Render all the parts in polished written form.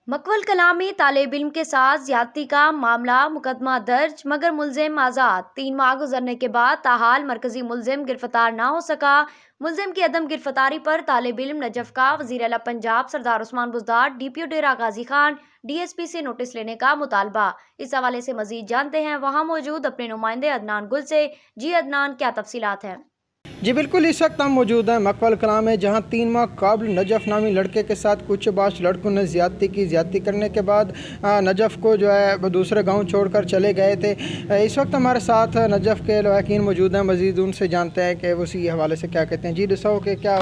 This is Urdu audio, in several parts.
مکول کلاں میں طالب علم کے ساتھ زیادتی کا معاملہ، مقدمہ درج مگر ملزم آزاد۔ 3 ماہ گزرنے کے بعد تاحال مرکزی ملزم گرفتار نہ ہو سکا۔ ملزم کی عدم گرفتاری پر طالب علم نجف کا وزیر اعلیٰ پنجاب سردار عثمان بزدار ڈی پی او Dera Ghazi Khan D S P سے نوٹس لینے کا مطالبہ۔ اس حوالے سے مزید جانتے ہیں وہاں موجود اپنے نمائندے عدنان گل سے۔ جی عدنان، کیا تفصیلات ہیں؟ جی بالکل، اس وقت ہم موجود ہیں مکول کلاں میں، جہاں 3 ماہ قبل نجف نامی لڑکے کے ساتھ کچھ باش لڑکوں نے زیادتی کرنے کے بعد نجف کو جو ہے دوسرے گاؤں چھوڑ کر چلے گئے تھے۔ اس وقت ہمارے ساتھ نجف کے لواحقین موجود ہیں، مزید ان سے جانتے ہیں کہ وہ اسی حوالے سے کیا کہتے ہیں۔ جی دسو کہ کیا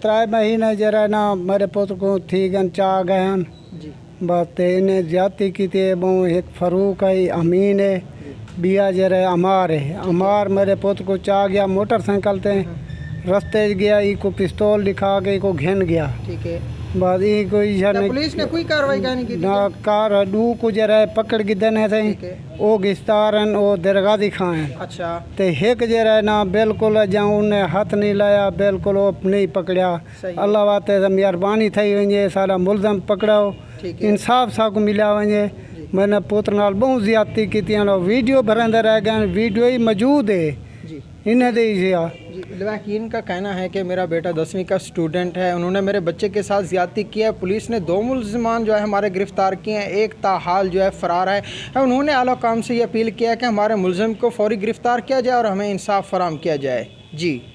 3 مہینے جرا نا میرے پوت کو تھی گن چاہ گئے ہیں جی بات انہیں زیادتی کی تھی۔ ایک فاروق ہے، امین ہے، بیا جرا عمار ہے۔ عمار میرے پوت کو چاہ گیا موٹر سائیکل تے رستے گیا، ای کو پستول دکھا کے کو گھن گیا۔ ٹھیک ہے، بعد ای کو پولیس نے کوئی کاروائی نہیں کی؟ نہ کار دو کو جرا پکڑ کے دینے تھے، او گستارن او درغازی خان۔ اچھا، تے ایک جرا نا بالکل جاؤں نے ہاتھ نہیں لایا، بالکل وہ نہیں پکڑیا۔ اللہ واتے مہربانی تھی ونجے سارا ملزم پکڑاؤ، انصاف سا کو ملا ونجے۔ میں نے پوتر نال بہت زیادتی کی تھی، ویڈیو بھرندے رہ گئے، ویڈیو ہی موجود ہے انہیں دے دیا۔ لواحقین کا کہنا ہے کہ میرا بیٹا 10ویں کا اسٹوڈنٹ ہے، انہوں نے میرے بچے کے ساتھ زیادتی کی ہے۔ پولیس نے 2 ملزمان جو ہے ہمارے گرفتار کیے ہیں، ایک تاحال جو ہے فرار ہے۔ انہوں نے اعلیٰ حکام سے یہ اپیل کیا کہ ہمارے ملزم کو فوری گرفتار کیا جائے اور ہمیں انصاف فراہم کیا جائے۔ جی